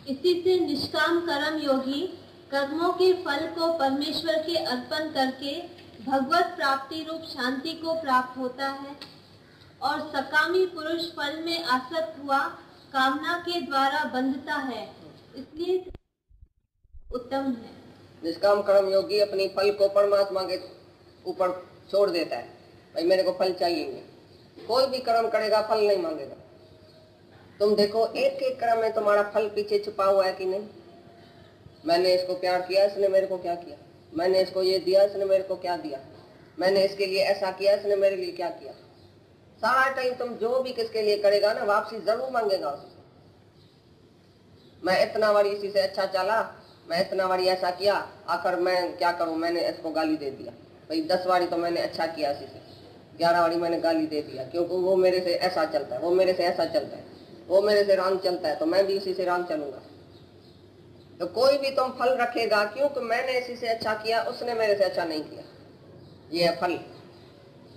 इसी से निष्काम कर्म योगी कर्मों के फल को परमेश्वर के अर्पण करके भगवत प्राप्ति रूप शांति को प्राप्त होता है, और सकामी पुरुष फल में आसक्त हुआ कामना के द्वारा बंधता है, इसलिए उत्तम है। निष्काम कर्म योगी अपनी फल को परमात्मा के ऊपर छोड़ देता है। भाई मेरे को फल चाहिए नहीं, कोई भी कर्म करेगा फल नहीं मांगेगा। तुम देखो एक एक कर्म में तुम्हारा फल पीछे छुपा हुआ है कि नहीं। मैंने इसको प्यार किया, इसने मेरे को क्या किया, मैंने इसको ये दिया, इसने मेरे को क्या दिया, मैंने इसके लिए ऐसा किया, इसने मेरे लिए क्या किया। सारा टाइम तुम जो भी किसके लिए करेगा ना, वापसी जरूर मांगेगा उससे। मैं इतना बारी इसी से अच्छा चला, मैं इतना बारी ऐसा किया, आखिर मैं क्या करूं, मैंने इसको गाली दे दिया। भाई 10 बारी तो मैंने अच्छा किया इसी से, 11 बारी मैंने गाली दे दिया, क्योंकि वो मेरे से ऐसा चलता है, वो मेरे से ऐसा चलता है, वो मेरे से रंग चलता है, तो मैं भी इसी से रंग चलूंगा। तो कोई भी तुम फल रखेगा, क्योंकि मैंने इसी से अच्छा किया, उसने मेरे से अच्छा नहीं किया। ये है फल।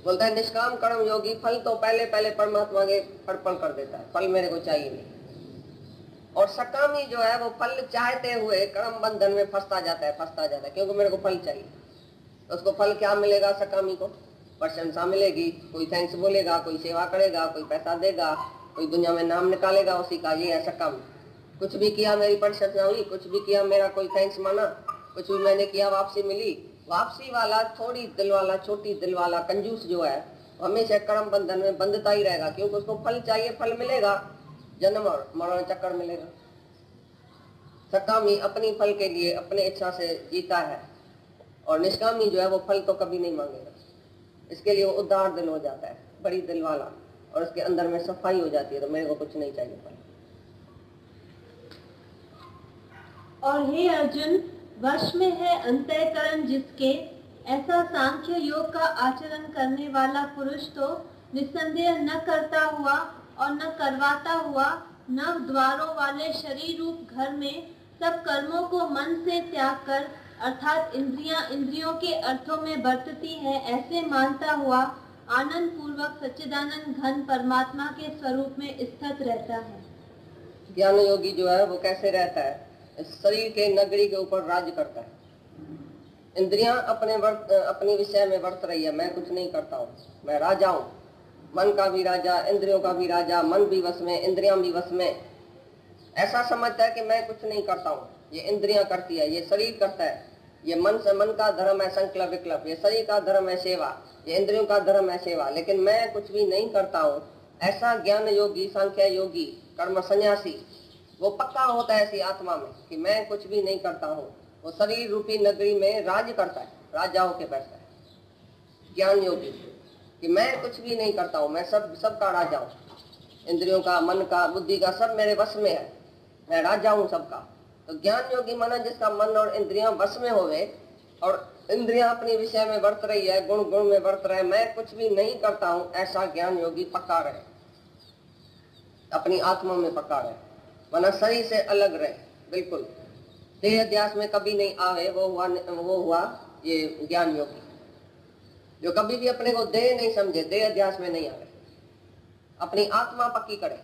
बोलता है निष्काम कर्म योगी फल तो पहले पहले परमात्मा के अर्पण कर देता है, फल मेरे को चाहिए नहीं। और सकामी जो है वो फल चाहते हुए कर्म बंधन में फंसता जाता है, क्योंकि मेरे को फल चाहिए। तो उसको फल क्या मिलेगा? सकामी को प्रशंसा मिलेगी, कोई थैंक्स बोलेगा, कोई सेवा करेगा, कोई पैसा देगा, कोई दुनिया में नाम निकालेगा उसी का। ये है सकामी। कुछ भी किया मेरी प्रशंसा हुई, कुछ भी किया मेरा कोई थैंक्स माना, कुछ भी मैंने किया वापसी मिली। वापसी वाला थोड़ी दिल वाला, छोटी दिल वाला कंजूस जो है हमेशा कर्म बंधन में बंधता ही रहेगा, क्योंकि उसको फल चाहिए, फल मिलेगा, जन्म और मरण चक्कर मिलेगा। सकामी अपनी फल के लिए अपने इच्छा से जीता है, और निष्कामी जो है वो फल तो कभी नहीं मांगेगा। इसके लिए वो उदार दिल हो जाता है, बड़ी दिल वाला, और उसके अंदर में सफाई हो जाती है, तो मेरे को कुछ नहीं चाहिए फल। और हे अर्जुन, वश में है अंतःकरण जिसके, ऐसा सांख्य योग का आचरण करने वाला पुरुष तो निस्संदेह न करता हुआ और न करवाता हुआ नव द्वारों वाले शरीर रूप घर में सब कर्मों को मन से त्याग कर, अर्थात इंद्रियों के अर्थों में बरतती है, ऐसे मानता हुआ आनंद पूर्वक सच्चिदानंद घन परमात्मा के स्वरूप में स्थित रहता है। ज्ञान योगी जो है वो कैसे रहता है? शरीर के नगरी के ऊपर राज्य करता है। इंद्रियां अपने विषय में वर्त रही है, मैं कुछ नहीं करता हूँ, मैं राजा हूँ। मन का भी राजा, इंद्रियों का भी राजा, मन भी वश में, इंद्रियां भी वश में। ऐसा समझता है कि मैं कुछ नहीं करता हूँ, ये इंद्रियां करती है, ये शरीर करता है, ये मन से मन का धर्म है संकल्प विकल्प, ये शरीर का धर्म है सेवा, ये इंद्रियों का धर्म है सेवा, लेकिन मैं कुछ भी नहीं करता हूँ। ऐसा ज्ञान योगी, सांख्य योगी, कर्म सन्यासी वो पक्का होता है ऐसी आत्मा में कि मैं कुछ भी नहीं करता हूँ। वो शरीर रूपी नगरी में राज करता है, राजा होके बैठता है। ज्ञान योगी कि मैं कुछ भी नहीं करता हूँ, मैं सबका राजा हूँ। इंद्रियों का, मन का, बुद्धि का सब मेरे वश में है, मैं राजा हूँ सबका। तो ज्ञान योगी माना जिसका मन और इंद्रियां वश में होवे, और इंद्रियां अपने विषय में वर्त रही है, गुण गुण में वर्त रहे, मैं कुछ भी नहीं करता हूँ, ऐसा ज्ञान योगी पक्का रहे, अपनी आत्मा में पक्का रहे, माना शरीर से अलग रहे, बिल्कुल देह अध्यास में कभी नहीं आवे। वो हुआ ये ज्ञान योगी, जो कभी भी अपने को देह नहीं समझे, देह अध्यास में नहीं आवे, अपनी आत्मा पक्की करे।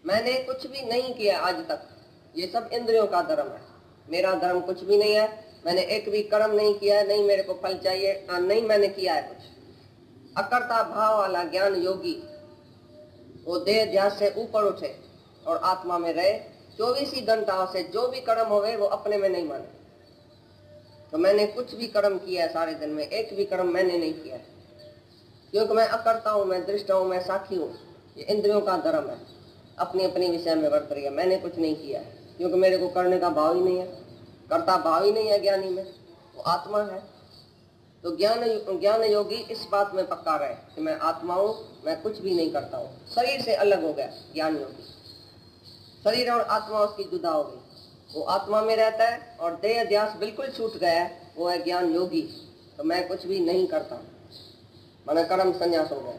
मैंने कुछ भी नहीं किया आज तक, ये सब इंद्रियों का धर्म है, मेरा धर्म कुछ भी नहीं है। मैंने एक भी कर्म नहीं किया है, नहीं मेरे को फल चाहिए, नहीं मैंने किया है कुछ। अकर्ता भाव वाला ज्ञान योगी वो देह ध्यास से ऊपर उठे और आत्मा में रहे। 24 ही घंटाओं से जो भी कर्म होवे वो अपने में नहीं माने। तो मैंने कुछ भी कर्म किया है सारे दिन में, एक भी कर्म मैंने नहीं किया है, क्योंकि मैं अकर्ता हूँ, मैं दृष्टा हूँ, मैं साक्षी हूँ। ये इंद्रियों का धर्म है, अपनी अपनी विषय में वर्त रही है। मैंने कुछ नहीं किया है, क्योंकि मेरे को करने का भाव ही नहीं है, करता भाव ही नहीं है ज्ञानी में, वो आत्मा है। तो ज्ञान योगी इस बात में पक्का रहे कि मैं आत्मा हूँ, मैं कुछ भी नहीं करता हूँ। शरीर से अलग हो गया ज्ञान योगी, शरीर और आत्मा उसकी जुदा हो गई, वो आत्मा में रहता है और देह अध्यास बिल्कुल छूट गया है, वो है ज्ञान योगी। तो मैं कुछ भी नहीं करता, माना कर्म संन्यास हो गया।